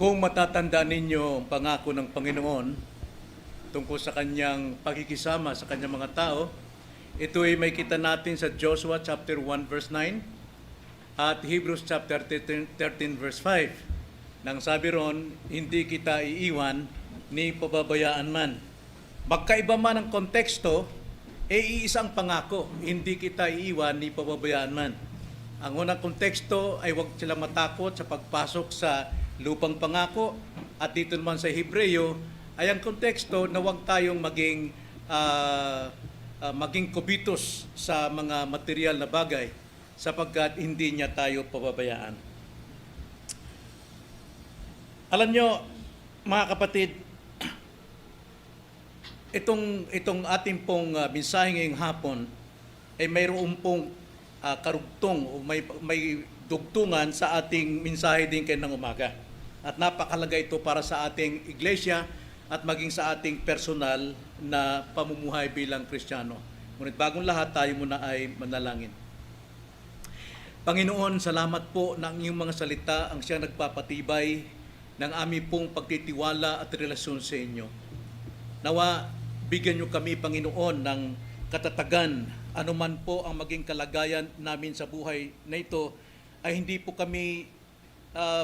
Kung matatandaan ninyo ang pangako ng Panginoon tungkol sa kanyang pakikisama sa kanyang mga tao, ito ay may kita natin sa Joshua chapter 1 verse 9 at Hebrews chapter 13 verse 5. Nang sabi ron, hindi kita iiwan ni pababayaan man. Magkaiba man ang konteksto, iisang pangako, hindi kita iiwan ni pababayaan man. Ang unang konteksto ay huwag silang matakot sa pagpasok sa lupang pangako, at dito naman sa Hebreo ay ang konteksto na huwag tayong maging kubitos sa mga material na bagay sapagkat hindi niya tayo pababayaan. Alam nyo, mga kapatid, itong ating pong mensahe ngayong hapon ay mayroon pong karugtong o may dugtungan sa ating mensahe din kayo ng umaga. At napakalaga ito para sa ating iglesia at maging sa ating personal na pamumuhay bilang Kristiyano. Ngunit bagong lahat, tayo muna ay manalangin. Panginoon, salamat po na ang iyong mga salita ang siyang nagpapatibay ng aming pong pagtitiwala at relasyon sa inyo. Nawa, bigyan niyo kami, Panginoon, ng katatagan, anuman po ang maging kalagayan namin sa buhay na ito, ay hindi po kami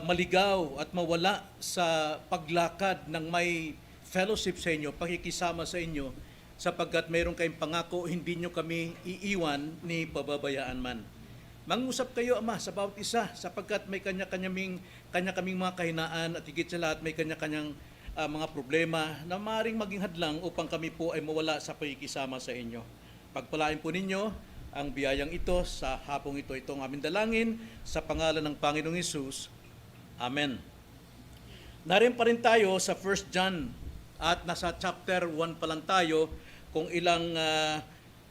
maligaw at mawala sa paglakad ng may fellowship sa inyo, pakikisama sa inyo, sapagkat mayroon kayong pangako, hindi nyo kami iiwan ni pababayaan man. Mangusap kayo, Ama, sa bawat isa, sapagkat may kanya-kaming mga kahinaan at higit sa lahat may kanya-kanyang mga problema na maaaring maging hadlang upang kami po ay mawala sa pakikisama sa inyo. Pagpalain po ninyo ang biyayang ito sa hapong ito. Ito ang aming dalangin sa pangalan ng Panginoong Hesus. Amen. Narin pa rin tayo sa 1 John at nasa chapter 1 pa lang tayo, kung ilang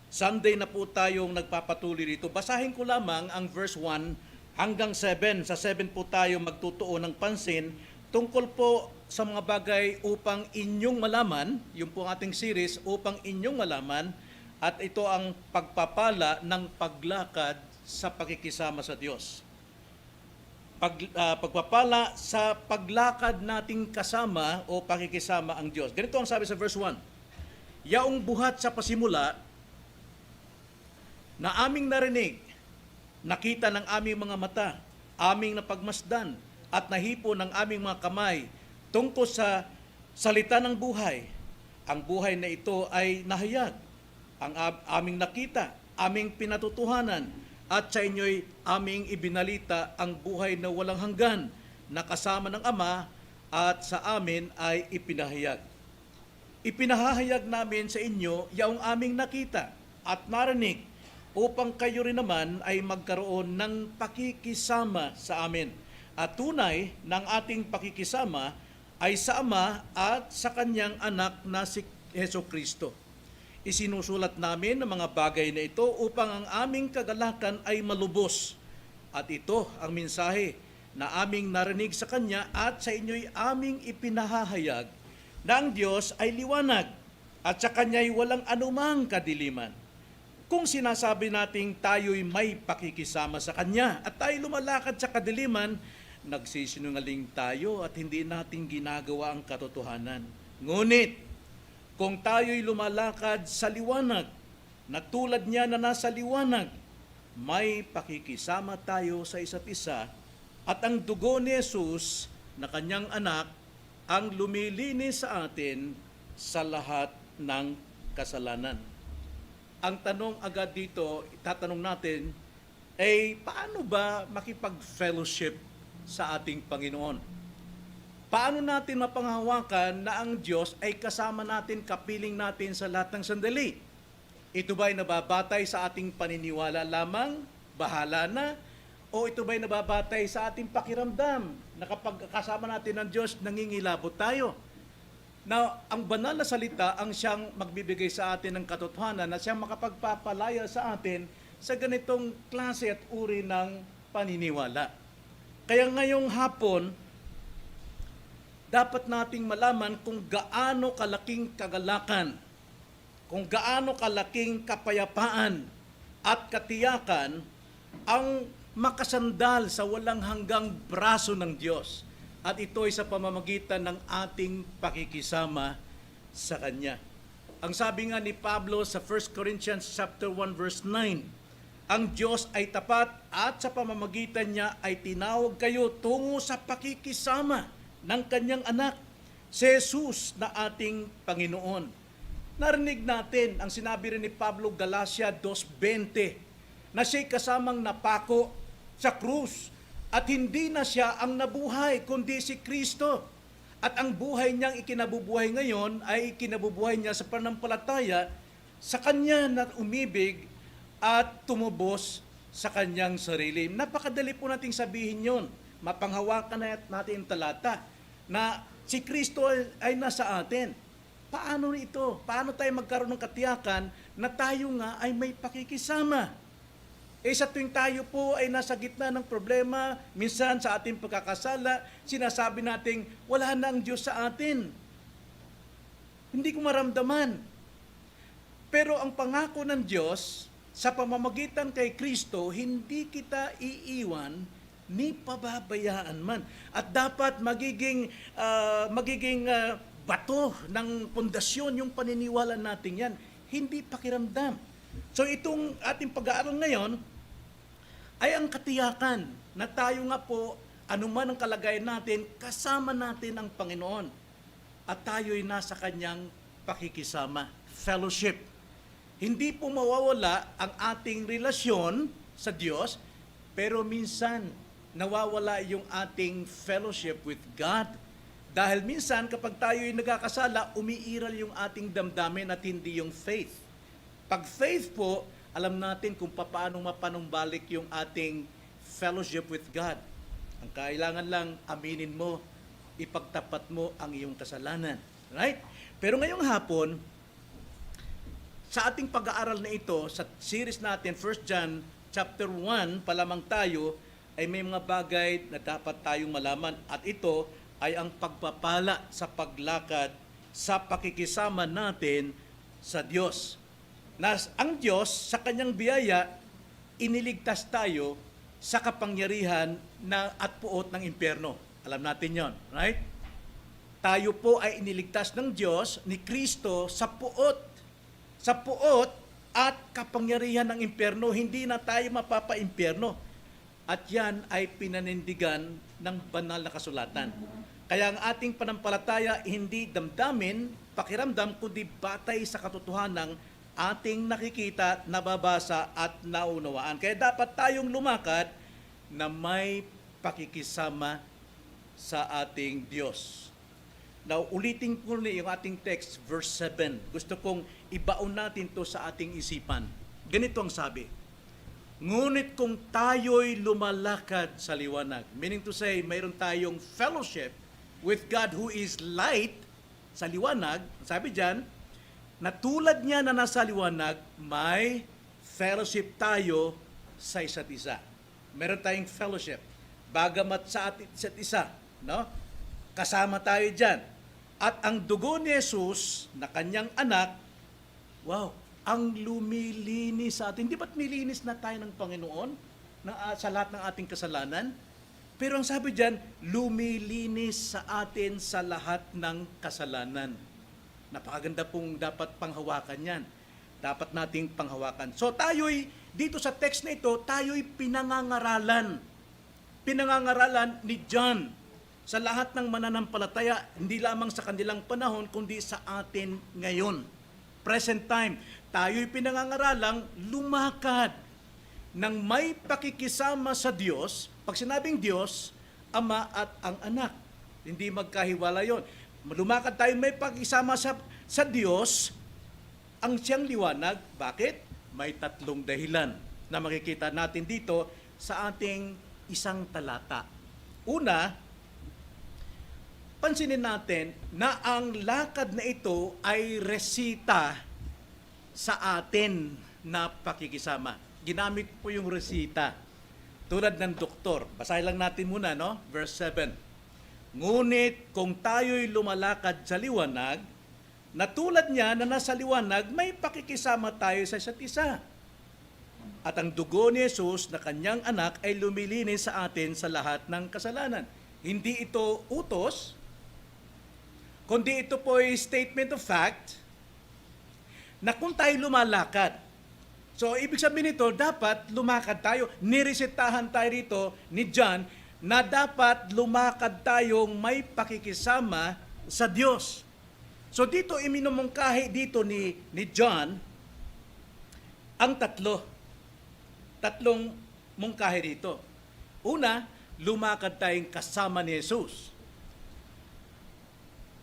Sunday na po tayong nagpapatuloy dito. Basahin ko lamang ang verse 1 hanggang 7. Sa 7 po tayo magtutuon ng pansin tungkol po sa mga bagay upang inyong malaman, yung po ating series, upang inyong malaman, at ito ang pagpapala ng paglakad sa pakikisama sa Diyos. Pagpapala sa paglakad nating kasama o pakikisama ang Diyos. Ganito ang sabi sa verse 1. Yaong buhat sa pasimula na aming narinig, nakita ng aming mga mata, aming napagmasdan at nahipo ng aming mga kamay tungkol sa salita ng buhay. Ang buhay na ito ay nahayag. Ang aming nakita, aming pinatutuhanan, at sa inyo'y aming ibinalita ang buhay na walang hanggan na kasama ng Ama at sa amin ay ipinahayag. Ipinahayag namin sa inyo yaong aming nakita at narinig upang kayo rin naman ay magkaroon ng pakikisama sa amin. At tunay ng ating pakikisama ay sa Ama at sa Kanyang anak na si Jesucristo. Isinusulat namin ang mga bagay na ito upang ang aming kagalakan ay malubos. At ito ang mensahe na aming narinig sa Kanya at sa inyo'y aming ipinahahayag na ang Diyos ay liwanag at sa Kanya'y walang anumang kadiliman. Kung sinasabi nating tayo'y may pakikisama sa Kanya at tayo lumalakad sa kadiliman, nagsisinungaling tayo at hindi natin ginagawa ang katotohanan. Ngunit, kung tayo'y lumalakad sa liwanag, na tulad niya na nasa liwanag, may pakikisama tayo sa isa't isa, at ang dugo ni Jesus na Kanyang anak ang lumilinis sa atin sa lahat ng kasalanan. Ang tanong agad dito, itatanong natin, ay paano ba makipag-fellowship sa ating Panginoon? Paano natin mapanghawakan na ang Diyos ay kasama natin, kapiling natin sa lahat ng sandali? Ito ba'y nababatay sa ating paniniwala lamang, bahala na? O ito ba'y nababatay sa ating pakiramdam, na kapag kasama natin ang Diyos, nangingilabot tayo? Na ang banal na salita ang siyang magbibigay sa atin ng katotohanan, na siyang makapagpapalaya sa atin sa ganitong klase at uri ng paniniwala. Kaya ngayong hapon, dapat nating malaman kung gaano kalaking kagalakan, kung gaano kalaking kapayapaan at katiyakan ang makasandal sa walang hanggang braso ng Diyos. At ito ay sa pamamagitan ng ating pakikisama sa Kanya. Ang sabi nga ni Pablo sa 1 Corinthians chapter 1 verse 9, ang Diyos ay tapat at sa pamamagitan niya ay tinawag kayo tungo sa pakikisama ng Kanyang anak, si Jesus na ating Panginoon. Narinig natin ang sinabi rin ni Pablo Galatia 2:20 na siya'y kasamang napako sa krus at hindi na siya ang nabuhay kundi si Kristo. At ang buhay niyang ikinabubuhay ngayon ay ikinabubuhay niya sa pananampalataya sa Kanya na umibig at tumubos sa Kanyang sarili. Napakadali po nating sabihin yon. Mapanghawakan natin ang talata na si Kristo ay nasa atin. Paano ito? Paano tayo magkaroon ng katiyakan na tayo nga ay may pakikisama? Sa tuwing tayo po ay nasa gitna ng problema, minsan sa ating pagkakasala, sinasabi nating wala na ang Diyos sa atin. Hindi ko maramdaman. Pero ang pangako ng Diyos, sa pamamagitan kay Kristo, hindi kita iiwan ni pababayaan man. At dapat magiging bato ng pundasyon yung paniniwala natin yan. Hindi pakiramdam. So itong ating pag-aaral ngayon ay ang katiyakan na tayo nga po, anuman ang kalagayan natin, kasama natin ang Panginoon. At tayo'y nasa Kanyang pakikisama, fellowship. Hindi po mawawala ang ating relasyon sa Diyos, pero minsan nawawala yung ating fellowship with God. Dahil minsan kapag tayo'y nagkakasala, umiiral yung ating damdamin at hindi yung faith. Pag faith po, alam natin kung paano mapanumbalik yung ating fellowship with God. Ang kailangan lang, aminin mo, ipagtapat mo ang iyong kasalanan. Right? Pero ngayong hapon, sa ating pag-aaral na ito, sa series natin, 1 John chapter 1, palamang tayo, ay may mga bagay na dapat tayong malaman. At ito ay ang pagpapala sa paglakad sa pakikisama natin sa Diyos. Na ang Diyos sa Kanyang biyaya, iniligtas tayo sa kapangyarihan at puot ng impyerno. Alam natin yon, right? Tayo po ay iniligtas ng Diyos, ni Kristo, sa puot at kapangyarihan ng impyerno. Hindi na tayo mapapa-impyerno. At yan ay pinanindigan ng banal na kasulatan. Kaya ang ating panampalataya, hindi damdamin, pakiramdam, kundi batay sa katotohanan ng ating nakikita, nababasa at naunawaan. Kaya dapat tayong lumakad na may pakikisama sa ating Diyos. Now, ulitin ko na yung ating text, verse 7. Gusto kong ibaon natin to sa ating isipan. Ganito ang sabi, ngunit kung tayo'y lumalakad sa liwanag, meaning to say, mayroon tayong fellowship with God who is light sa liwanag, sabi dyan, na tulad niya na nasa liwanag, may fellowship tayo sa isa't isa. Meron tayong fellowship. Bagamat sa isa't isa, no? Kasama tayo dyan. At ang dugo ni Jesus na Kanyang anak, wow, ang lumilinis sa atin. Di ba't nilinis na tayo ng Panginoon sa lahat ng ating kasalanan? Pero ang sabi dyan, lumilinis sa atin sa lahat ng kasalanan. Napakaganda pong dapat panghawakan yan. Dapat nating panghawakan. So tayo'y, dito sa text na ito, tayo'y pinangangaralan. Pinangangaralan ni John sa lahat ng mananampalataya, hindi lamang sa kanilang panahon, kundi sa atin ngayon. Present time. Tayo'y pinangangaralang lumakad ng may pakikisama sa Diyos. Pag sinabing Diyos, Ama at ang anak. Hindi magkahiwala yon. Lumakad tayo may pakisama sa Diyos, ang siyang liwanag. Bakit? May tatlong dahilan na makikita natin dito sa ating isang talata. Una, pansinin natin na ang lakad na ito ay resita sa atin na pakikisama. Ginamit po yung resita. Tulad ng doktor. Basahin lang natin muna, no? Verse 7. Ngunit kung tayo'y lumalakad sa liwanag, na tulad niya na nasa liwanag, may pakikisama tayo sa isa't isa. At ang dugo ni Jesus na Kanyang anak ay lumilinis sa atin sa lahat ng kasalanan. Hindi ito utos, kundi ito po ay statement of fact na kung tayo lumalakad. So, ibig sabihin nito, dapat lumakad tayo. Niresetahan tayo rito ni John na dapat lumakad tayong may pakikisama sa Diyos. So, dito iminumungkahi dito ni John ang tatlong mungkahi dito. Una, lumakad tayong kasama ni Jesus.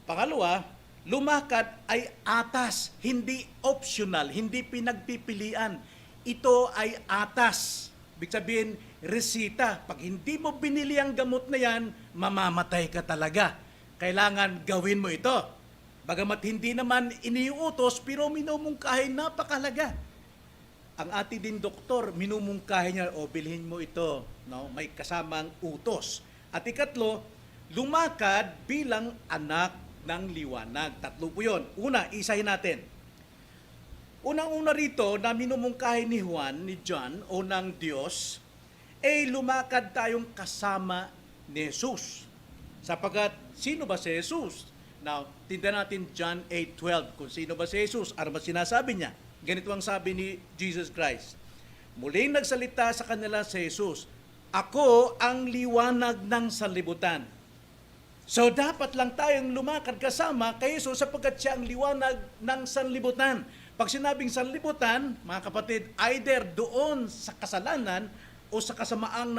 Pangalawa, lumakad ay atas, hindi optional, hindi pinagpipilian. Ito ay atas. Ibig sabihin, resita. Pag hindi mo binili ang gamot na yan, mamamatay ka talaga. Kailangan gawin mo ito. Bagamat hindi naman iniuutos, pero minumungkahi, napakalaga. Ang ating din doktor, minumungkahi niya, bilhin mo ito. No? May kasamang utos. At ikatlo, lumakad bilang anak ng liwanag. Tatlo po yun. Una, isahin natin. Unang-una rito na minumungkahi ni Juan, ni John, o ng Diyos, lumakad tayong kasama ni Jesus. Sapagat, sino ba si Jesus? Now, tindan natin John 8:12. Kung sino ba si Jesus? Ano ba sinasabi niya? Ganito ang sabi ni Jesus Christ. Muling nagsalita sa kanila si Jesus, "Ako ang liwanag ng sanlibutan." So, dapat lang tayong lumakad kasama kay Jesus sapagkat siya ang liwanag ng sanlibutan. Pag sinabing sanlibutan, mga kapatid, either doon sa kasalanan o sa kasamaang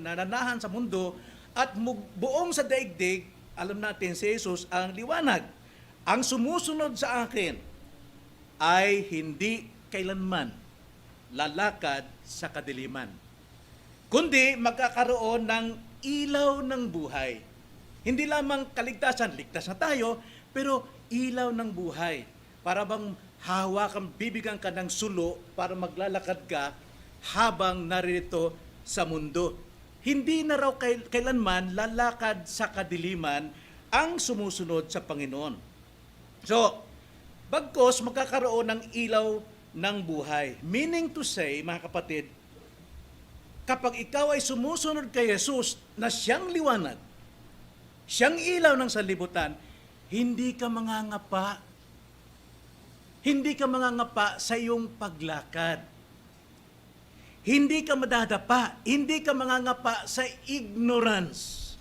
nananahan sa mundo at buong sa daigdig, alam natin si Jesus ang liwanag. Ang sumusunod sa akin ay hindi kailanman lalakad sa kadiliman, kundi magkakaroon ng ilaw ng buhay. Hindi lamang kaligtasan, ligtas na tayo, pero ilaw ng buhay. Para bang bibigyan ka ng sulo para maglalakad ka habang narito sa mundo. Hindi na raw kailanman lalakad sa kadiliman ang sumusunod sa Panginoon. So, bagkos magkakaroon ng ilaw ng buhay. Meaning to say, mga kapatid, kapag ikaw ay sumusunod kay Jesus na siyang liwanag, siyang ilaw ng sanlibutan, hindi ka mangangapa. Hindi ka mangangapa sa iyong paglakad. Hindi ka madadapa, hindi ka mangangapa sa ignorance.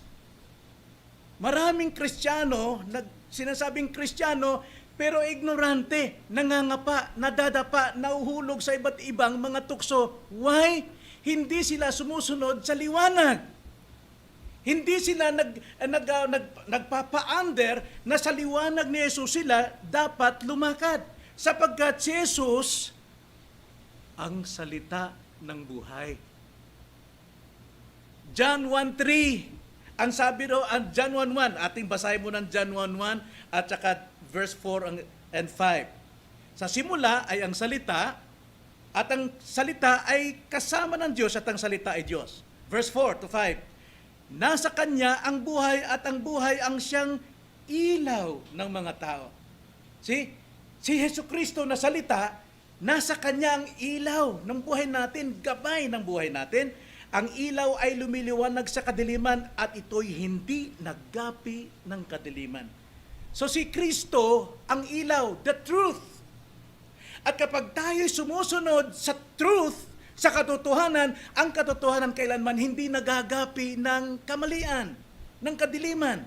Maraming Kristiyano, sinasabing Kristiyano, pero ignorante, nangangapa, nadadapa, nauhulog sa iba't ibang mga tukso. Why? Hindi sila sumusunod sa liwanag. Hindi sila nagpapa-under na sa liwanag ni Jesus sila dapat lumakad. Sapagkat si Jesus ang salita ng buhay. John 1:3, ang sabi daw, John 1:1, ating basahin mo ng John 1:1 at saka verse 4 and 5. Sa simula ay ang salita, at ang salita ay kasama ng Diyos at ang salita ay Diyos. Verse 4 to 5, nasa Kanya ang buhay at ang buhay ang siyang ilaw ng mga tao. See? Si Jesucristo na salita, nasa Kanya ang ilaw ng buhay natin, gabay ng buhay natin. Ang ilaw ay lumiliwanag sa kadiliman at ito'y hindi naggapi ng kadiliman. So si Kristo ang ilaw, the truth. At kapag tayo'y sumusunod sa truth, sa katotohanan, ang katotohanan kailanman hindi nagagapi ng kamalian, ng kadiliman.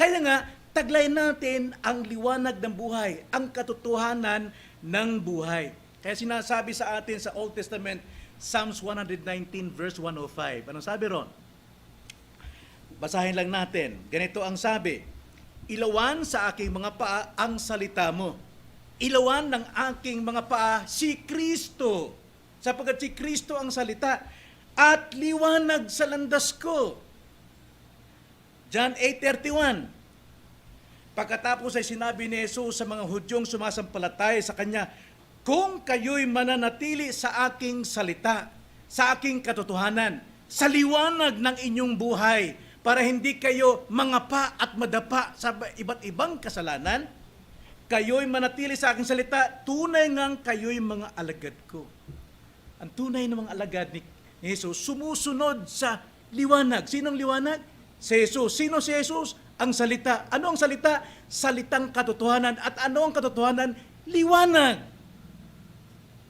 Kaya nga, taglay natin ang liwanag ng buhay, ang katotohanan ng buhay. Kaya sinasabi sa atin sa Old Testament, Psalms 119 verse 105. Anong sabi ron? Basahin lang natin. Ganito ang sabi, ilawan sa aking mga paa ang salita mo. Ilawan ng aking mga paa si Kristo. Sapagkat si Kristo ang salita at liwanag sa landas ko. John 8:31. Pagkatapos ay sinabi ni Jesus sa mga Hudyong sumasampalataya sa Kanya, kung kayo'y mananatili sa aking salita, sa aking katotohanan, sa liwanag ng inyong buhay, para hindi kayo mangapa at madapa sa iba't ibang kasalanan, kayo'y manatili sa aking salita, tunay ngang kayo'y mga alagad ko. Ang tunay na mga alagad ni Jesus, sumusunod sa liwanag. Sinong liwanag? si Jesus. Sino si Jesus? Ang salita. Ano ang salita? Salitang katotohanan. At ano ang katotohanan? Liwanag.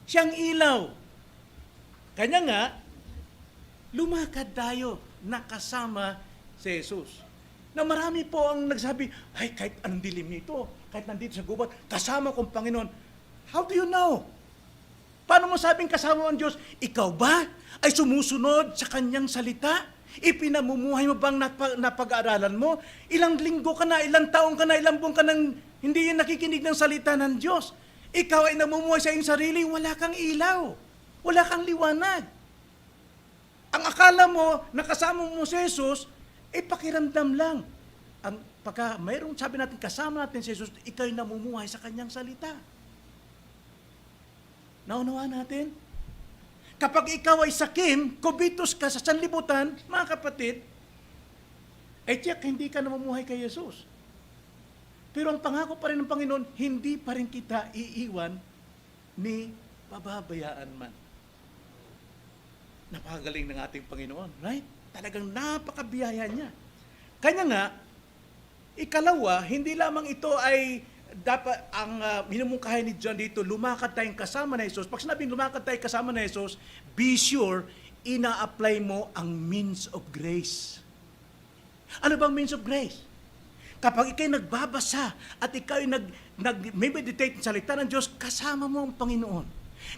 Siyang ilaw. Kanya nga, lumakad tayo nakasama si Jesus. Na marami po ang nagsabi, ay kahit anong dilim nito, kahit nandito sa gubat, kasama kong Panginoon. How do you know? Paano mo sabing kasama ang Diyos? Ikaw ba ay sumusunod sa kanyang salita? Ipinamumuhay mo bang napag-aaralan mo? Ilang linggo ka na, ilang taong ka na, ilang buwan ka nang hindi nakikinig ng salita ng Diyos. Ikaw ay namumuhay sa iyong sarili, wala kang ilaw. Wala kang liwanag. Ang akala mo, nakasama mo si Jesus, pakiramdam lang. Ang pagka mayroong sabi natin, kasama natin si Jesus, ikaw ay namumuhay sa kanyang salita. Naunawaan natin? Kapag ikaw ay sakim, kubitos ka sa sanlibutan, mga kapatid, tiyak hindi ka namumuhay kay Jesus. Pero ang pangako pa rin ng Panginoon, hindi pa rin kita iiwan ni pababayaan man. Napakagaling ng ating Panginoon, right? Talagang napakabiyaya niya. Kanya nga, ikalawa, hindi lamang ito ay dapat ang minumungkahi ni John dito, lumakad tayong kasama na Jesus. Pag sinabing lumakad tayong kasama na Jesus, be sure, ina-apply mo ang means of grace. Ano bang means of grace? Kapag ikaw'y nagbabasa at ikaw'y nag-meditate sa salita ng Diyos, kasama mo ang Panginoon.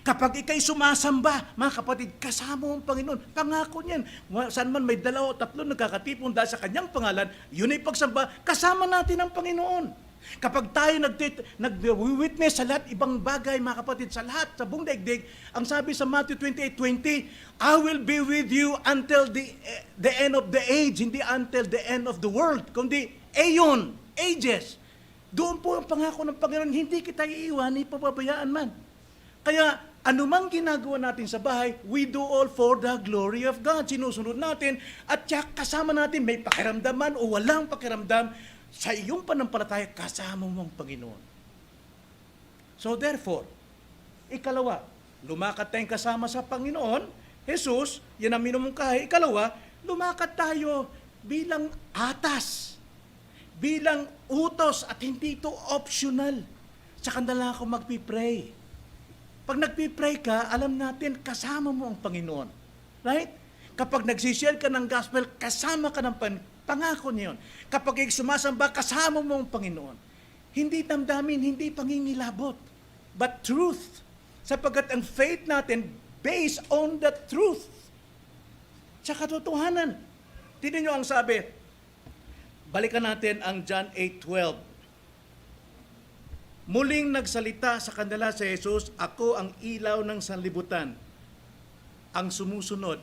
Kapag ikaw'y sumasamba, mga kapatid, kasama mo ang Panginoon. Pangako niyan. Saan man may 2 o 3 nagkakatipon dahil sa kanyang pangalan, yun ay pagsamba, kasama natin ang Panginoon. Kapag tayo nag-witness sa lahat ibang bagay, mga kapatid, sa lahat, sa buong daigdig, ang sabi sa Matthew 28:20, I will be with you until the end of the age, hindi until the end of the world, kundi aeon, ages. Doon po ang pangako ng Panginoon, hindi kita iiwan, ipababayaan man. Kaya, anumang ginagawa natin sa bahay, we do all for the glory of God. Sinusunod natin, at kasama natin, may pakiramdam man o walang pakiramdam, sa iyong panampalataya, kasama mo ang Panginoon. So therefore, ikalawa, lumakad tayong kasama sa Panginoon, Jesus, yan ang minumungkahi. Ikalawa, lumakad tayo bilang atas, bilang utos, at hindi ito optional. Sa kanila ako magpipray. Pag nagpipray ka, alam natin, kasama mo ang Panginoon. Right? Kapag nagsishare ka ng gospel, kasama ka ng pangako niyon. Kapag sumasamba, kasama mo ang Panginoon. Hindi damdamin, hindi pangingilabot, but truth. Sapagkat ang faith natin, based on the truth. Sa katotohanan. Tingnan nyo ang sabi. Balikan natin ang John 8:12. Muling nagsalita sa kanila si Jesus, ako ang ilaw ng sanlibutan. Ang sumusunod,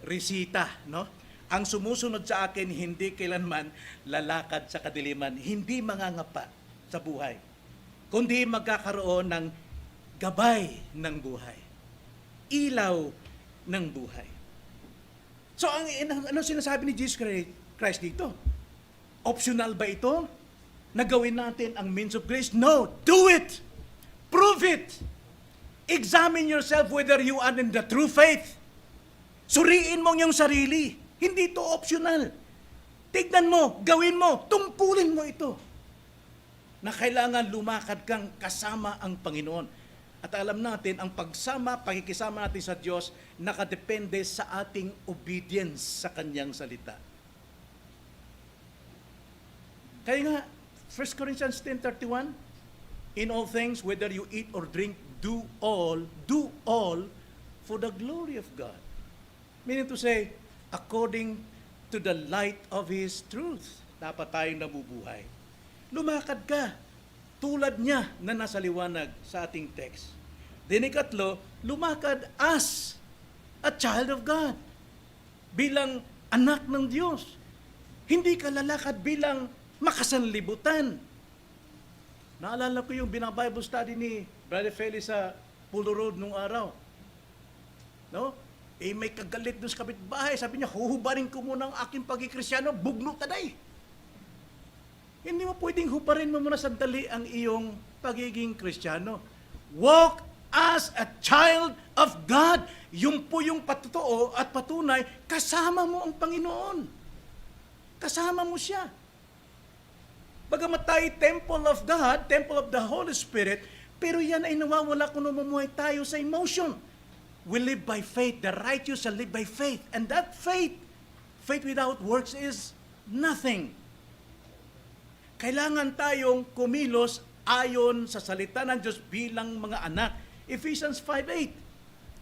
resita, no? Ang sumusunod sa akin, hindi kailanman lalakad sa kadiliman, hindi mangangapa sa buhay, kundi magkakaroon ng gabay ng buhay, ilaw ng buhay. So, ano sinasabi ni Jesus Christ dito? Optional ba ito? Nagawin natin ang means of grace? No, do it! Prove it! Examine yourself whether you are in the true faith. Suriin mo yung sarili. Hindi ito optional. Tignan mo, gawin mo, tungkulin mo ito. Na kailangan lumakad kang kasama ang Panginoon. At alam natin, ang pakikisama natin sa Diyos, nakadepende sa ating obedience sa Kanyang salita. Kaya nga, 1 Corinthians 10:31, in all things, whether you eat or drink, do all for the glory of God. Meaning to say, according to the light of His truth, dapat tayong nabubuhay. Lumakad ka, tulad niya na nasa liwanag sa ating text. Then ikatlo, lumakad as a child of God, bilang anak ng Diyos. Hindi ka lalakad bilang makasanlibutan. Naalala ko yung binabible study ni Brother Feli sa Pulo Road nung araw. No? May kagalit doon sa kapitbahay. Sabi niya, huhubarin ko muna ang aking pagkikristyano, bugno taday. Hindi mo pwedeng hubarin mo muna sandali ang iyong pagiging kristyano. Walk as a child of God. Yung po yung patotoo at patunay, kasama mo ang Panginoon. Kasama mo siya. Bagamat tayo temple of God, temple of the Holy Spirit, pero yan ay nawawala kung namumuhay tayo sa emotion. We live by faith. The righteous shall live by faith. And that faith without works is nothing. Kailangan tayong kumilos ayon sa salita ng Diyos bilang mga anak. Ephesians 5:8.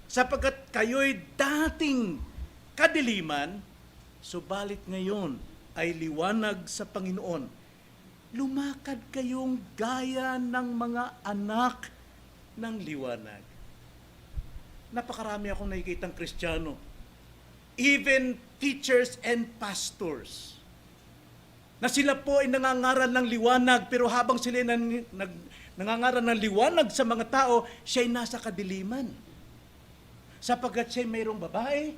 Sapagkat kayo'y dating kadiliman, subalit ngayon ay liwanag sa Panginoon. Lumakad kayong gaya ng mga anak ng liwanag. Napakarami akong nakikitang Kristiyano. Even teachers and pastors. Na sila po ay nangangaral ng liwanag, pero habang sila nangangaral ng liwanag sa mga tao, siya'y nasa kadiliman. Sapagkat siya'y mayroong babae,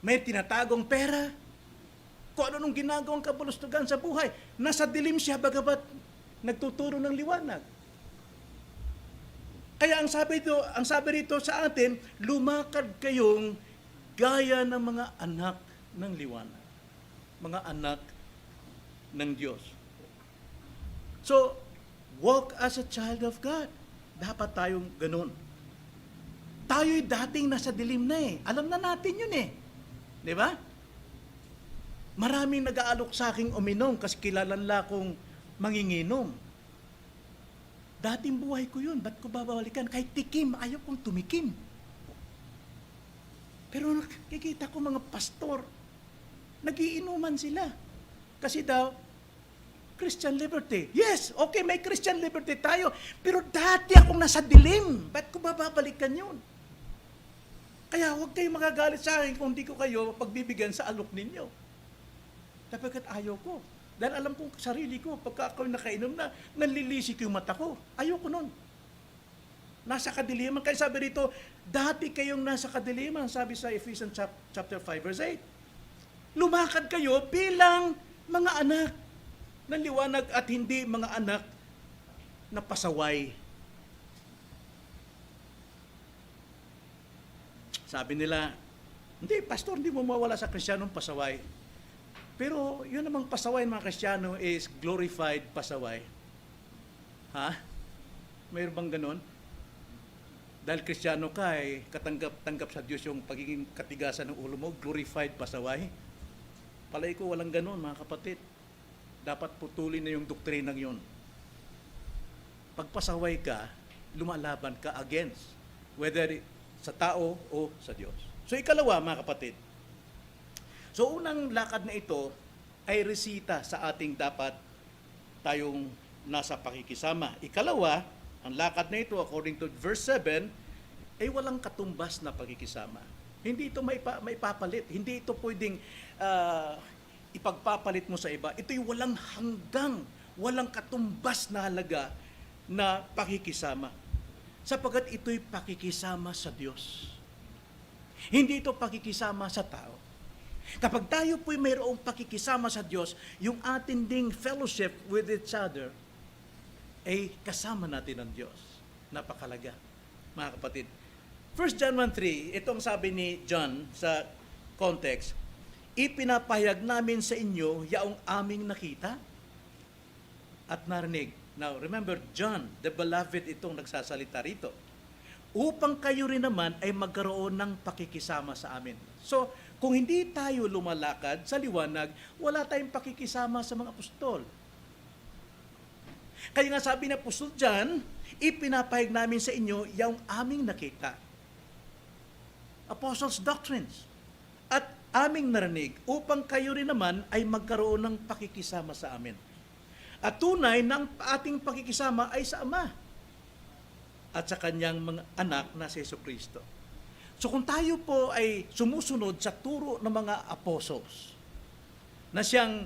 may tinatagong pera, kung ano nung ginagawang kabulustugan sa buhay, nasa dilim siya bagamat nagtuturo ng liwanag. Kaya ang sabi rito sa atin, lumakad kayong gaya ng mga anak ng liwanag. Mga anak ng Diyos. So, walk as a child of God. Dapat tayong ganun. Tayo'y dating nasa dilim na eh. Alam na natin yun eh. Di ba? Maraming nag-aalok sa aking uminom kasi kilalanla kong manginginom. Dating buhay ko yun. Ba't ko babalikan? Kahit tikim, ayaw kong tumikim. Pero nakikita ko mga pastor, nagiinuman sila. Kasi daw, Christian liberty. Yes, okay, may Christian liberty tayo. Pero dati akong nasa dilim. Ba't ko babalikan yun? Kaya huwag kayong magagalit sa akin kung di ko kayo pagbibigyan sa alok ninyo. Tapos ayaw ko. Dahil alam kong sarili ko, pagka ako'y nakainom na, nanlilisik yung mata ko. Ayoko nun. Nasa kadiliman. Kaya sabi rito, dati kayong nasa kadiliman, sabi sa Ephesians chapter 5, verse 8. Lumakad kayo bilang mga anak ng liwanag at hindi mga anak na pasaway. Sabi nila, hindi, pastor, hindi mo mawala sa Kristiyanong pasaway. Pero yun namang pasaway ng mga Kristiyano is glorified pasaway. Ha? Mayroon bang ganon? Dahil Kristiyano ka, katanggap sa Diyos yung pagiging katigasan ng ulo mo, glorified pasaway. Palay ko walang ganon, mga kapatid. Dapat putulin na yung doktrinang yun. Pagpasaway ka, lumalaban ka against, whether sa tao o sa Diyos. So ikalawa, mga kapatid. So unang lakad na ito ay resita sa ating dapat tayong nasa pakikisama. Ikalawa, ang lakad na ito, according to verse 7, ay walang katumbas na pakikisama. Hindi ito maipapalit. Hindi ito pwedeng ipagpapalit mo sa iba. Ito'y walang hanggang, walang katumbas na halaga na pakikisama. Sapagkat ito'y pakikisama sa Diyos. Hindi ito pakikisama sa tao. Kapag tayo po'y mayroong pakikisama sa Diyos, yung ating ding fellowship with each other, ay kasama natin ang Diyos. Napakalaga, mga kapatid. 1 John 1:3, itong sabi ni John sa context, ipinapahayag namin sa inyo yaong aming nakita at narinig. Now, remember, John, the beloved, itong nagsasalita rito. Upang kayo rin naman ay magkaroon ng pakikisama sa amin. So, kung hindi tayo lumalakad sa liwanag, wala tayong pakikisama sa mga apostol. Kaya nga sabi ng apostol John, ipinapahayag namin sa inyo yung aming nakita. Apostles' doctrines. At aming narinig, upang kayo rin naman ay magkaroon ng pakikisama sa amin. At tunay ng ating pakikisama ay sa Ama at sa kanyang mga anak na si Jesucristo. So kung tayo po ay sumusunod sa turo ng mga apostles, na siyang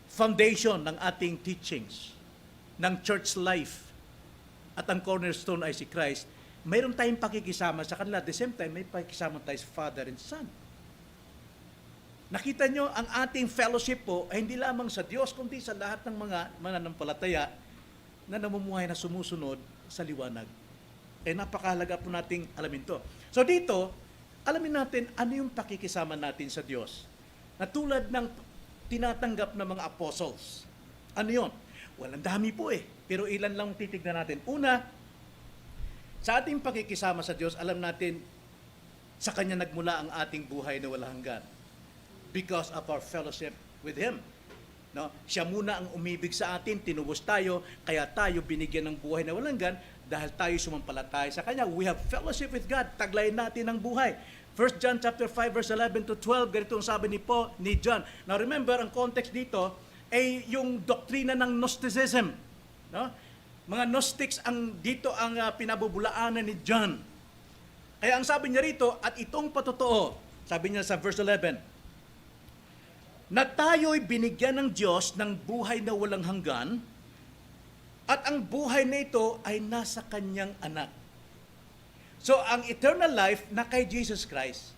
foundation ng ating teachings, ng church life, at ang cornerstone ay si Christ, mayroon tayong pakikisama sa kanila. At the same time, may pakikisama tayo sa Father and Son. Nakita nyo, ang ating fellowship po ay hindi lamang sa Diyos, kundi sa lahat ng mga mananampalataya na namumuhay na sumusunod sa liwanag. Napakahalaga po nating alamin to. So dito, alamin natin ano yung pakikisama natin sa Diyos. na tulad ng tinatanggap ng mga apostles. Ano yun? Well, ang dami po eh. Pero ilan lang titignan natin. Una, sa ating pakikisama sa Diyos, alam natin, sa Kanya nagmula ang ating buhay na walang hanggan. Because of our fellowship with Him. No? Siya muna ang umibig sa atin, tinubos tayo, kaya tayo binigyan ng buhay na walang hanggan dahil tayo sumampalataya sa Kanya. We have fellowship with God. Taglayin natin ang buhay. 1 John chapter 5 verse 11 to 12, ganito ang sabi ni John. Now remember, ang context dito ay yung doktrina ng Gnosticism. No? Mga Gnostics dito ang pinabubulaanan ni John. Kaya ang sabi niya rito, at itong patotoo, sabi niya sa verse 11, na tayo'y binigyan ng Diyos ng buhay na walang hanggan, at ang buhay na ito ay nasa Kanyang anak. So, ang eternal life na kay Jesus Christ.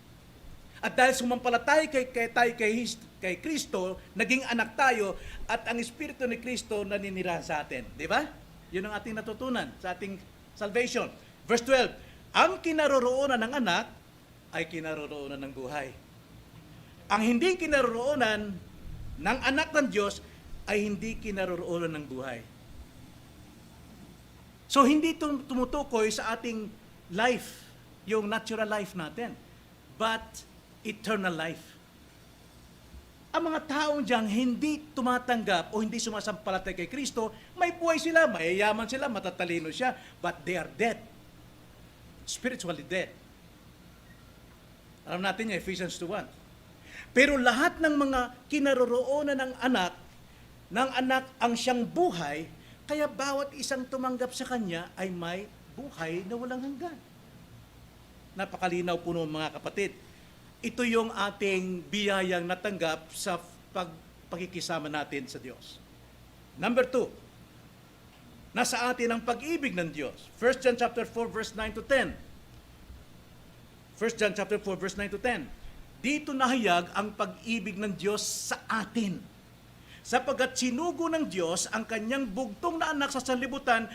At dahil sumampalataya kay Kristo, naging anak tayo, at ang Espiritu ni Kristo naninirahan sa atin. Di ba? Yun ang ating natutunan sa ating salvation. Verse 12, ang kinaroroonan ng anak ay kinaroroonan ng buhay. Ang hindi kinaroroonan ng anak ng Diyos ay hindi kinaroroonan ng buhay. So, hindi tumutukoy sa ating life, yung natural life natin, but eternal life. Ang mga taong diyang hindi tumatanggap o hindi sumasampalatay kay Kristo, may buhay sila, mayayaman sila, matatalino siya, but they are dead. Spiritually dead. Alam natin yung Ephesians 2:1. Pero lahat ng mga kinaroroonan ng anak ang siyang buhay, kaya bawat isang tumanggap sa Kanya ay may buhay na walang hanggan. Napakalinaw po noon mga kapatid. Ito yung ating biyayang natanggap sa pagkikisama natin sa Diyos. Number 2, nasa atin ang pag-ibig ng Diyos. 1 John chapter 4 verse 9 to 10. 1 John chapter 4 verse 9 to 10. Dito nahayag ang pag-ibig ng Diyos sa atin. Sapagkat sinugo ng Diyos ang kanyang bugtong na anak sa sanlibutan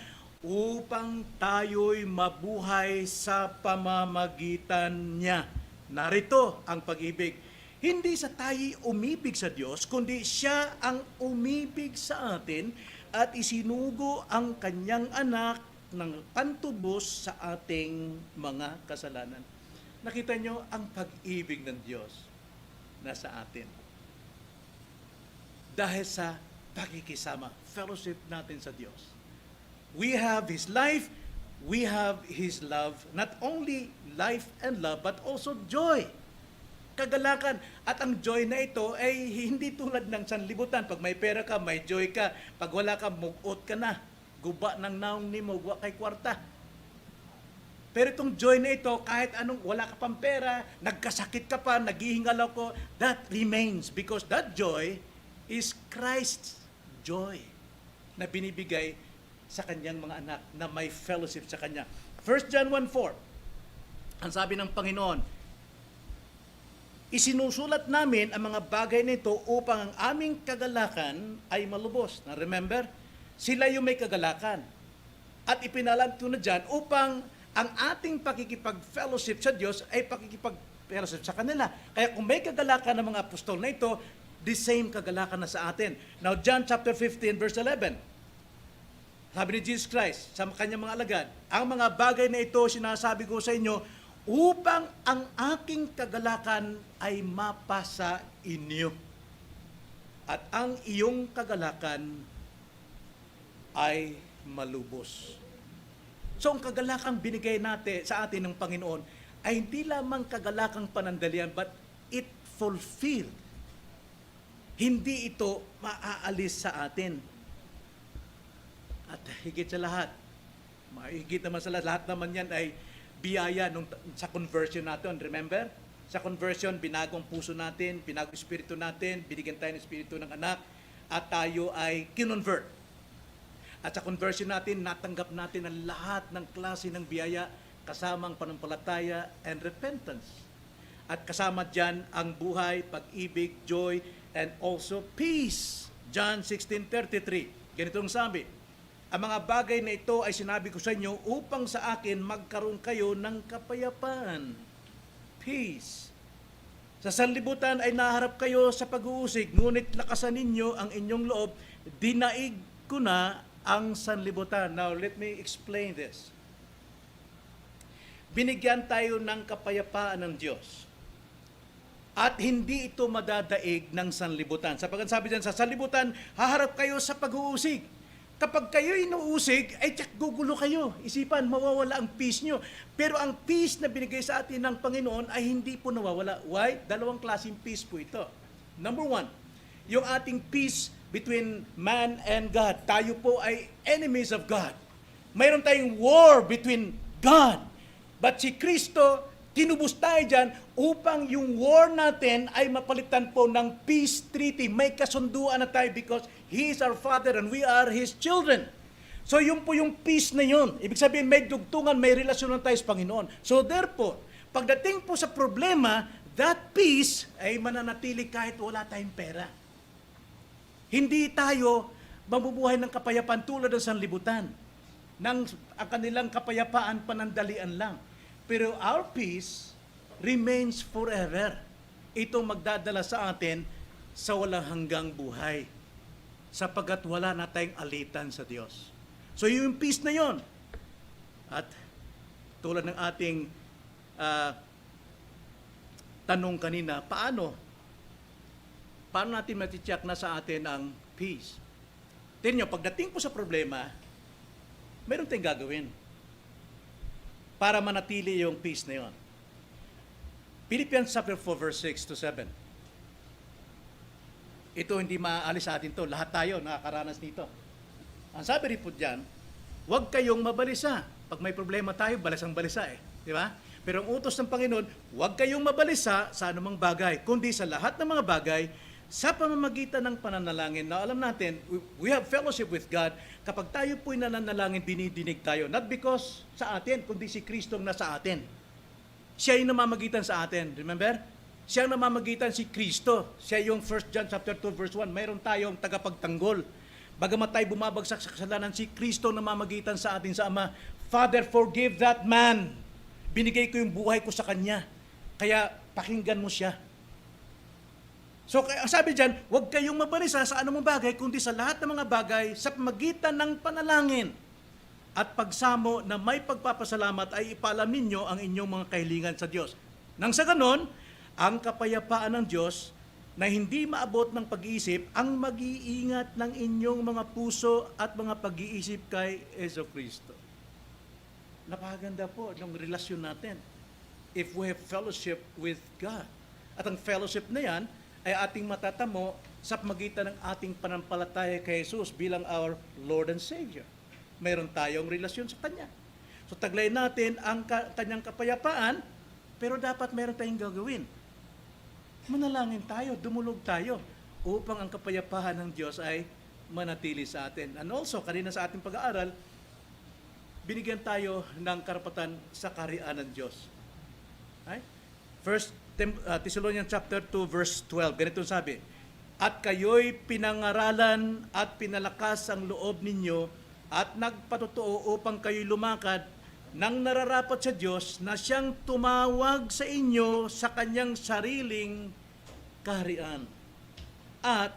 upang tayo'y mabuhay sa pamamagitan niya. Narito ang pag-ibig. Hindi sa tayo'y umibig sa Diyos, kundi siya ang umibig sa atin at isinugo ang kanyang anak ng pantubos sa ating mga kasalanan. Nakita nyo ang pag-ibig ng Diyos na sa atin. Dahil sa pakikisama, fellowship natin sa Diyos. We have His life, we have His love. Not only life and love, but also joy. Kagalakan. At ang joy na ito ay hindi tulad ng sanlibutan. Pag may pera ka, may joy ka. Pag wala ka, mugot ka na. Guba ng naong ni mo, guba kay kwarta. Pero itong joy na ito, kahit anong wala ka pang pera, nagkasakit ka pa, naghihingalaw ko, that remains because that joy is Christ's joy na binibigay sa kanyang mga anak na may fellowship sa kanya. 1 John 1:4, ang sabi ng Panginoon, isinusulat namin ang mga bagay nito upang ang aming kagalakan ay malubos. Na remember, sila yung may kagalakan. At ipinalag ito na dyan upang ang ating pakikipag-fellowship sa Diyos ay pakikipag-fellowship sa kanila. Kaya kung may kagalakan ng mga apostol na ito, the same kagalakan na sa atin. Now, John chapter 15, verse 11. Sabi ni Jesus Christ sa kanyang mga alagad, ang mga bagay na ito sinasabi ko sa inyo upang ang aking kagalakan ay mapasa inyo. At ang iyong kagalakan ay malubos. So ang kagalakang binigay natin sa atin ng Panginoon ay hindi lamang kagalakang panandalian, but it fulfilled. Hindi ito maaalis sa atin. At higit sa lahat, mahigit naman sa lahat naman yan ay biyaya sa conversion natin. Remember? Sa conversion, binagong puso natin, binagong espiritu natin, binigyan tayo ng espiritu ng anak, at tayo ay kinonvert. At sa conversion natin, natanggap natin ang lahat ng klase ng biyaya, kasamang panampalataya and repentance. At kasama dyan ang buhay, pag-ibig, joy, and also peace. John 16:33. Ganitong sabi, ang mga bagay na ito ay sinabi ko sa inyo upang sa akin magkaroon kayo ng kapayapaan. Peace. Sa sanlibutan ay naharap kayo sa pag-uusig, ngunit lakasan ninyo ang inyong loob, dinaig ko na ang sanlibutan. Now, let me explain this. Binigyan tayo ng kapayapaan ng Diyos. At hindi ito madadaig ng sanlibutan. Sapagkat sabi dyan, sa sanlibutan, haharap kayo sa pag-uusig. Kapag kayo inuusig, ay tsak gugulo kayo. Isipan, mawawala ang peace nyo. Pero ang peace na binigay sa atin ng Panginoon ay hindi po nawawala. Why? Dalawang klaseng peace po ito. Number one, yung ating peace between man and God. Tayo po ay enemies of God. Mayroon tayong war between God. But si Kristo, tinubos tayo dyan upang yung war natin ay mapalitan po ng peace treaty. May kasunduan na tayo because He is our Father and we are His children. So yun po yung peace na yun. Ibig sabihin may dugtungan, may relasyon tayo sa Panginoon. So therefore, pagdating po sa problema, that peace ay mananatili kahit wala tayong pera. Hindi tayo mabubuhay ng kapayapaan tulad ng sanlibutan. Ang kanilang kapayapaan panandalian lang. Pero our peace remains forever. Ito magdadala sa atin sa walang hanggang buhay. Sapagkat wala na tayong alitan sa Diyos. So yung peace na yon. At tulad ng ating tanong kanina, paano natin maticheck na sa atin ang peace? Tingnan nyo, pagdating po sa problema, meron tayong gagawin para manatili yung peace na yon. Philippians chapter 4 verse 6 to 7. Ito hindi maaalis sa atin to. Lahat tayo nakakaranas nito. Ang sabi rin po dyan, huwag kayong mabalisa. Pag may problema tayo, balasang balisa eh. Di ba? Pero ang utos ng Panginoon, huwag kayong mabalisa sa anumang bagay, kundi sa lahat ng mga bagay, sa pamamagitan ng pananalangin. Na alam natin, we have fellowship with God. Kapag tayo po'y nananalangin, dinidinig tayo. Not because sa atin, kundi si Kristo ang nasa atin. Siya yung namamagitan sa atin. Remember? Siya ang namamagitan, si Kristo. Siya yung 1 John chapter 2 verse 1. Mayroon tayong tagapagtanggol. Bagamat tayo bumabagsak sa kasalanan, si Kristo namamagitan sa atin sa Ama. Father, forgive that man. Binigay ko yung buhay ko sa Kanya. Kaya pakinggan mo siya. So, ang sabi dyan, huwag kayong mabalisa sa anumang bagay, kundi sa lahat ng mga bagay sa pamagitan ng panalangin at pagsamo na may pagpapasalamat ay ipaalam ninyo ang inyong mga kahilingan sa Diyos. Nang sa ganon, ang kapayapaan ng Diyos na hindi maabot ng pag-iisip ang mag-iingat ng inyong mga puso at mga pag-iisip kay Jesucristo. Napakaganda po ng relasyon natin if we have fellowship with God. At ang fellowship na yan ay ating matatamo sa pamagitan ng ating panampalataya kay Jesus bilang our Lord and Savior. Mayroon tayong relasyon sa Kanya. So taglay natin ang Kanyang kapayapaan, pero dapat mayroon tayong gagawin. Manalangin tayo, dumulog tayo, upang ang kapayapaan ng Diyos ay manatili sa atin. And also, kanina sa ating pag-aaral, binigyan tayo ng karapatan sa kaharian ng Diyos. Right? First Thessalonians chapter 2 verse 12. Ganito sabi, at kayo'y pinangaralan at pinalakas ang loob ninyo at nagpatotoo upang kayo'y lumakad nang nararapat sa Diyos na siyang tumawag sa inyo sa kanyang sariling kaharian at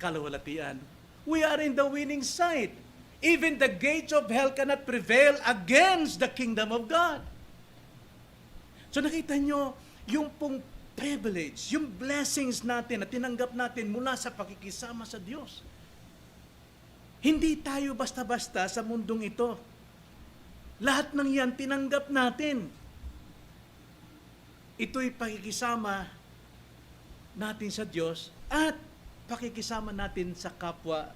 kaluwalhatian. We are in the winning side. Even the gates of hell cannot prevail against the kingdom of God. So nakita nyo, yung pong privilege, yung blessings natin na tinanggap natin mula sa pakikisama sa Diyos. Hindi tayo basta-basta sa mundong ito. Lahat ng yan tinanggap natin. Ito'y pakikisama natin sa Diyos at pakikisama natin sa kapwa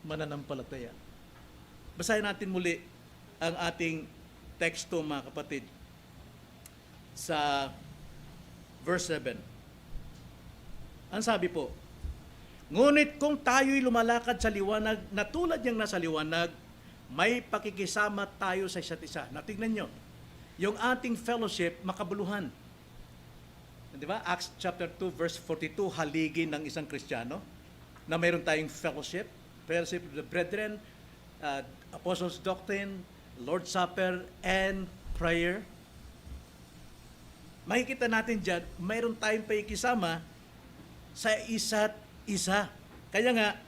mananampalataya. Basahin natin muli ang ating teksto, mga kapatid, sa verse 7. Ang sabi po, ngunit kung tayo'y lumalakad sa liwanag na tulad niyang nasa liwanag, may pakikisama tayo sa isa't isa. Natignan nyo, yung ating fellowship, makabuluhan. Di ba? Acts chapter 2 verse 42, haligin ng isang Kristiyano na mayroon tayong fellowship of the brethren, apostles' doctrine, Lord's Supper, and prayer. makikita natin dyan, mayroon tayong pakikisama sa isa't isa. Kaya nga,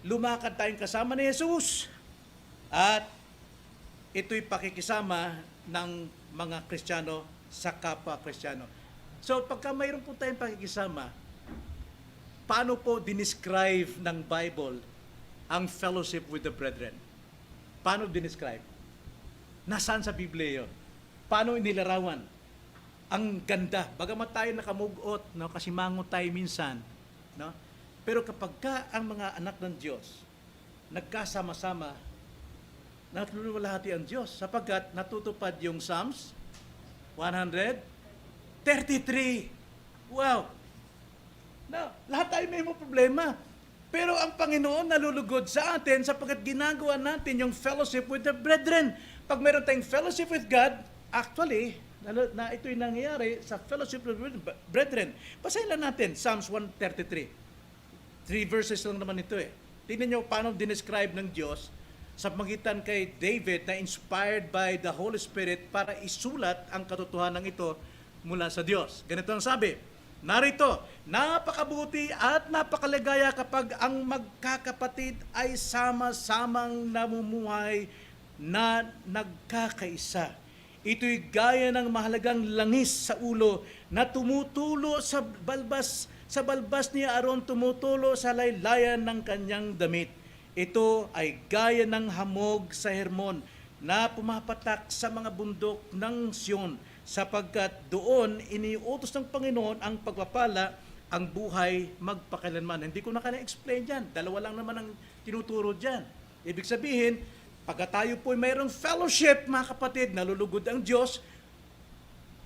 lumakad tayong kasama ni Jesus. At ito'y pakikisama ng mga Kristiyano sa kapwa Kristiyano. So, pagka mayroon po tayong pakikisama, paano po dinescribe ng Bible ang fellowship with the brethren? Paano dinescribe? Nasaan sa Biblia yun? Paano inilarawan? Ang ganda. Bagamat tayo nakamugot, no, kasi mangot tayo minsan, no? Pero kapag ka ang mga anak ng Diyos nagkasama-sama, natulunwalhati ang Diyos sapagkat natutupad yung Psalms 133. Wow! Now, lahat tayo may mga problema. Pero ang Panginoon nalulugod sa atin sapagkat ginagawa natin yung fellowship with the brethren. Pag meron tayong fellowship with God, actually, na ito'y nangyayari sa fellowship with brethren. Basahin lang natin, Psalms 133. 3 verses lang naman ito eh. Tingnan nyo paano dinescribe ng Diyos sa magitan kay David na inspired by the Holy Spirit para isulat ang katotohanan ito mula sa Diyos. Ganito ang sabi, narito, napakabuti at napakaligaya kapag ang magkakapatid ay sama-samang namumuhay na nagkakaisa. Ito'y gaya ng mahalagang langis sa ulo na tumutulo sa balbas ni Aaron, tumutulo sa laylayan ng kanyang damit. Ito ay gaya ng hamog sa Hermon na pumapatak sa mga bundok ng Sion, sapagkat doon iniutos ng Panginoon ang pagpapala, ang buhay magpakailanman. Hindi ko na explain dyan. Dalawa lang naman ang tinuturo dyan. Ibig sabihin, pagka tayo po mayroong fellowship, mga kapatid, nalulugod ang Diyos,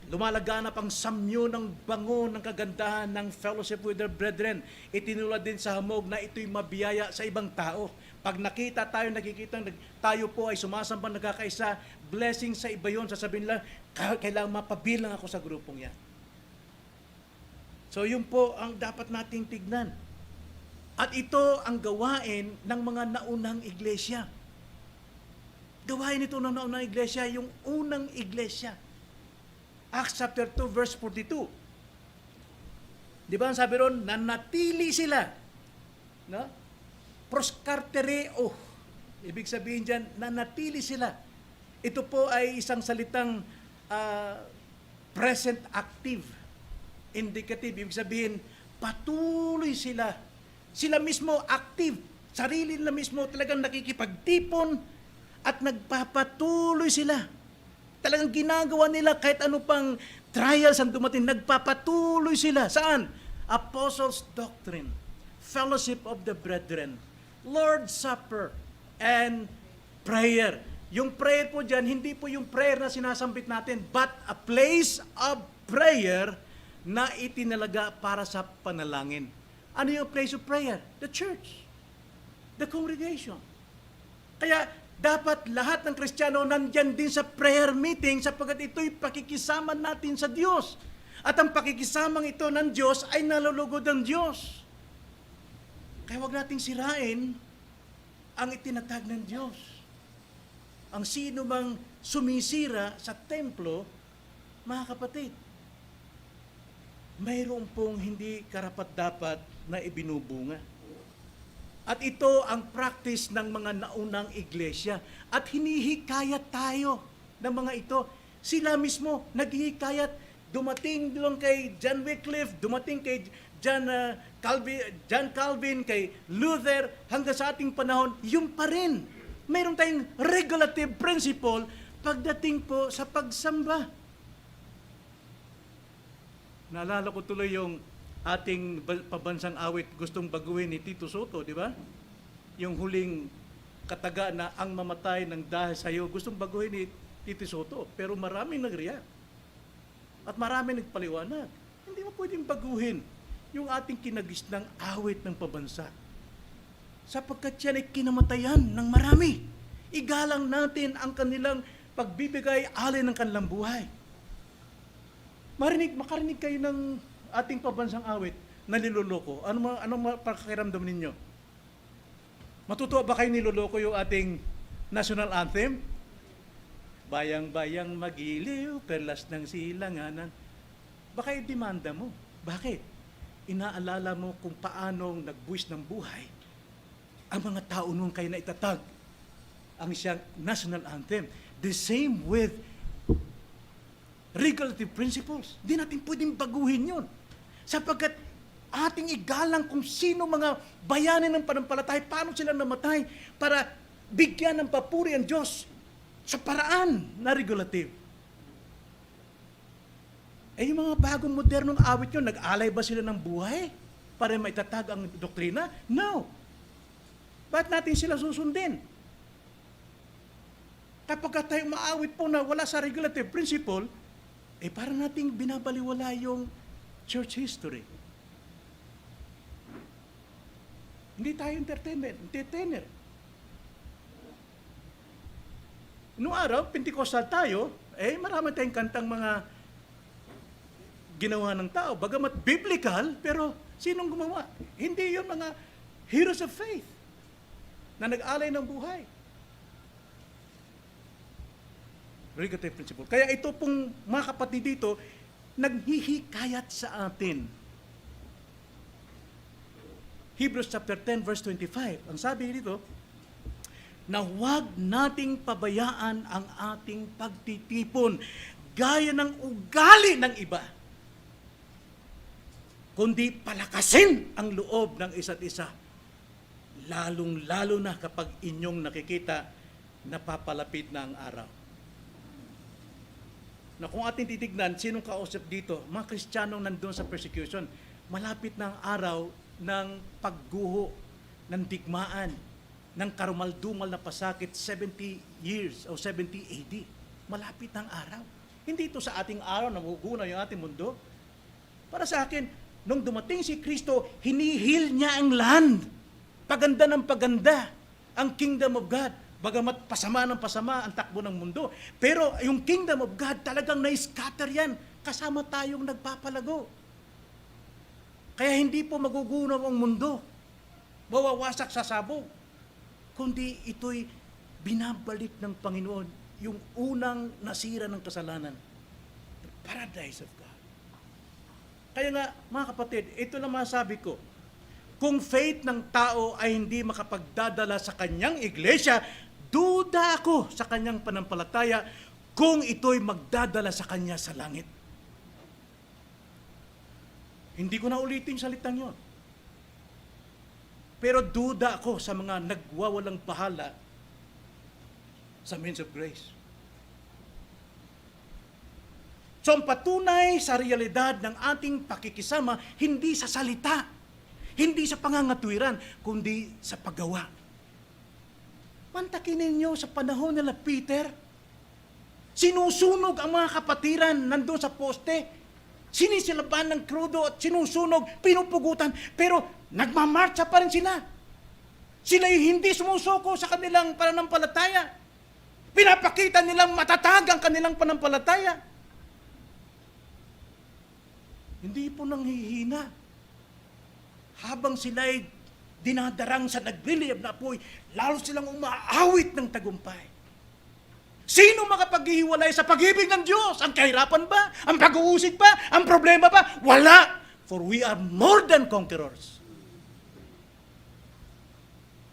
lumalaganap ang samyo ng bango ng kagandahan ng fellowship with their brethren. Itinulad din sa hamog na ito'y mabiyaya sa ibang tao. Pag nakita tayo, nakikita tayo po ay sumasambang nagkakaisa, blessing sa iba yun. Sasabihin nila, kailangan mapabilang ako sa grupong yan. So yun po ang dapat nating tignan. At ito ang gawain ng mga naunang iglesia. Gawain ito ng naunang iglesia, yung unang iglesia. Acts chapter 2 verse 42. Di ba ang sabi ron, nanatili sila. No? Proskartereo. Ibig sabihin dyan, nanatili sila. Ito po ay isang salitang present active. Indicative. Ibig sabihin, patuloy sila. Sila mismo active. Sarili nila mismo talagang nakikipagtipon at nagpapatuloy sila. Talagang ginagawa nila kahit ano pang trials ang dumating, nagpapatuloy sila. Saan? Apostles' doctrine, fellowship of the brethren, Lord's Supper, and prayer. Yung prayer po dyan, hindi po yung prayer na sinasambit natin, but a place of prayer na itinalaga para sa panalangin. Ano yung place of prayer? The church. The congregation. Kaya, dapat lahat ng Kristiyano nandyan din sa prayer meeting sapagkat ito'y pakikisama natin sa Diyos. At ang pakikisamang ito ng Diyos ay nalulugod ng Diyos. Kaya huwag nating sirain ang itinatag ng Diyos. Ang sino mang sumisira sa templo, mga kapatid, mayroon pong hindi karapat-dapat na ibinubunga. At ito ang practice ng mga naunang iglesia. At hinihikayat tayo ng mga ito. Sila mismo naghihikayat. Dumating doon kay John Wycliffe, dumating kay John Calvin, kay Luther, hanggang sa ating panahon, yung pa rin. Mayroon tayong regulative principle pagdating po sa pagsamba. Naalala ko tuloy yung ating pabansang awit gustong baguhin ni Tito Soto, di ba? Yung huling kataga na ang mamatay ng dahil sa iyo, gustong baguhin ni Tito Soto. Pero maraming nag-react. At maraming nagpaliwanag. Hindi mo pwedeng baguhin yung ating kinagisnang awit ng pabansa. Sapagkat yan ay kinamatayan ng marami. Igalang natin ang kanilang pagbibigay alay ng kanilang buhay. Makarinig kayo ng ating pabansang awit na niloloko. Anong pakiramdam ninyo? Matutuwa ba kayo niloloko yung ating national anthem? Bayang-bayang magiliw, perlas ng silanganan. baka i-demanda mo. Bakit? Inaalala mo kung paanong nagbuwis ng buhay ang mga tao noon kayo na itatag ang siyang national anthem. The same with regulative principles. Hindi natin pwedeng baguhin yun. Sapagkat ating igalang kung sino mga bayani ng panampalataya, paano sila namatay para bigyan ng papuri ang Diyos sa paraan na regulative. Eh yung mga bagong modernong awit yun, nag-alay ba sila ng buhay para maitatag ang doktrina? No. Ba't natin sila susundin? Kapag tayo maawit po na wala sa regulative principle, eh para nating binabaliwala yung church history. Hindi tayo entertainer. Noong araw, Pentecostal tayo, eh marami tayong kantang mga ginawa ng tao. Bagamat biblical, pero sinong gumawa? Hindi yun mga heroes of faith na nag-alay ng buhay. Regulative principle. Kaya ito pong mga kapatid dito, naghihikayat sa atin. Hebrews chapter 10 verse 25. Ang sabi dito, na huwag nating pabayaan ang ating pagtitipon gaya ng ugali ng iba, kundi palakasin ang loob ng isa't isa, lalong-lalo na kapag inyong nakikita na papalapit na ang araw. Na kung ating titignan, sinong kausap dito? Mga Kristiyanong nandun sa persecution. Malapit na ang araw ng pagguho, ng digmaan, ng karumal-dumal na pasakit 70 years o 70 AD. Malapit na ang araw. Hindi ito sa ating araw na maguguna yung ating mundo. Para sa akin, nung dumating si Kristo, hinihil niya ang land. Paganda ng paganda, ang kingdom of God. Bagamat pasama ng pasama ang takbo ng mundo. Pero yung kingdom of God talagang na-scatter yan. Kasama tayong nagpapalago. Kaya hindi po magugunaw ang mundo. Mawawasak sa sabog. Kundi ito'y binabalik ng Panginoon yung unang nasira ng kasalanan. The paradise of God. Kaya nga, mga kapatid, ito na masabi ko. Kung faith ng tao ay hindi makapagdadala sa kanyang iglesia, duda ako sa kanyang panampalataya kung ito'y magdadala sa kanya sa langit. Hindi ko na ulitin salitang yon. Pero duda ako sa mga nagwawalang bahala sa means of grace. So ang patunay sa realidad ng ating pakikisama, hindi sa salita, hindi sa pangangatwiran, kundi sa paggawa. Mantakin ninyo sa panahon nila Peter, sinusunog ang mga kapatiran nandun sa poste, sinisilaban ng krudo at sinusunog, pinupugutan, pero nagmamarcha pa rin sila. Sila'y hindi sumusuko sa kanilang pananampalataya. Pinapakita nilang matatag ang kanilang pananampalataya. Hindi po nanghihina. Habang sila'y dinadarang sa nagliliyab na apoy, lalo silang umaawit ng tagumpay. Sino makapaghihiwalay sa pag-ibig ng Diyos? Ang kahirapan ba? Ang pag-uusig ba? Ang problema ba? Wala! For we are more than conquerors.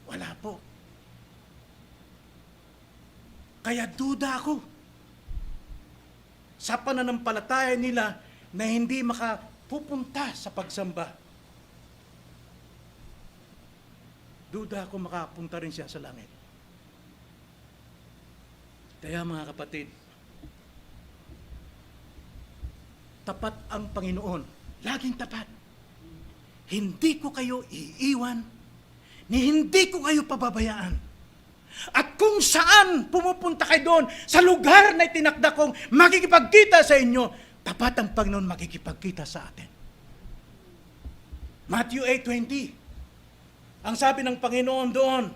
Wala po. Kaya duda ako sa pananampalataya nila na hindi makapupunta sa pagsamba. Duda ako makapunta rin siya sa langit. Kaya mga kapatid, tapat ang Panginoon. Laging tapat. Hindi ko kayo iiwan, ni hindi ko kayo pababayaan. At kung saan pumupunta kayo doon, sa lugar na itinakda kong makikipagkita sa inyo, tapat ang Panginoon makikipagkita sa atin. Matthew 8:20. Ang sabi ng Panginoon doon,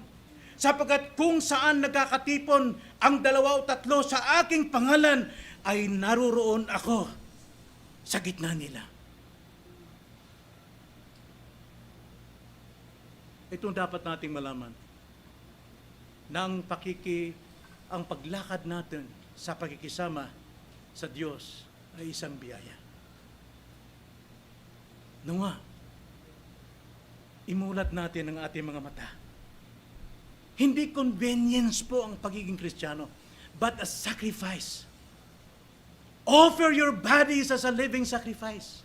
sapagkat kung saan nagkakatipon ang 2 o 3 sa aking pangalan, ay naruroon ako sa gitna nila. Ito dapat nating malaman. Na ang paglakad natin sa pakikisama sa Diyos ay isang biyaya. Nawa, imulat natin ang ating mga mata. Hindi convenience po ang pagiging Kristiyano, but a sacrifice. Offer your bodies as a living sacrifice.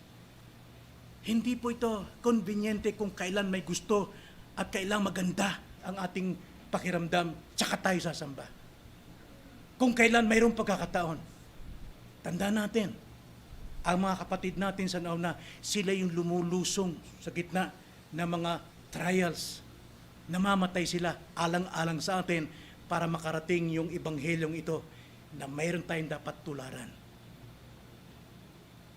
Hindi po ito konbinyente kung kailan may gusto at kailan maganda ang ating pakiramdam, tsaka tayo sasamba. Kung kailan mayroong pagkakataon, tanda natin, ang mga kapatid natin sa nauna, sila yung lumulusong sa gitna ng mga trials. Namamatay sila alang-alang sa atin para makarating yung ebanghelyong ito na mayroon tayong dapat tularan.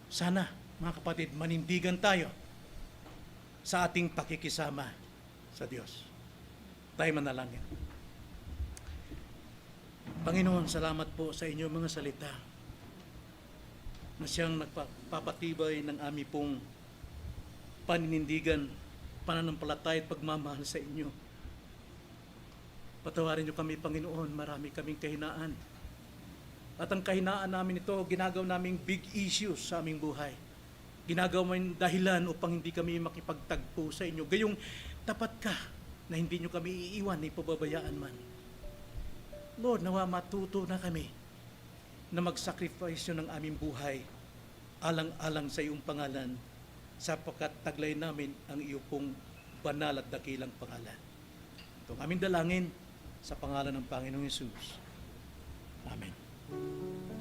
Sana, mga kapatid, manindigan tayo sa ating pakikisama sa Diyos. Tayo manalangin. Panginoon, salamat po sa inyong mga salita na siyang nagpapatibay ng aming pong paninindigan, pananampalataya at pagmamahal sa inyo. Patawarin niyo kami, Panginoon, marami kaming kahinaan. At ang kahinaan namin ito, ginagawa naming big issues sa aming buhay. Ginagawa namin dahilan upang hindi kami makipagtagpo sa inyo. Gayong tapat ka na hindi niyo kami iiwan, ipababayaan man. Lord, nawa matuto na kami na mag-sacrifice ng aming buhay alang-alang sa iyong pangalan, sapagkat taglay namin ang iyong pong banal at dakilang pangalan. Ito ang aming dalangin sa pangalan ng Panginoong Hesus. Amen.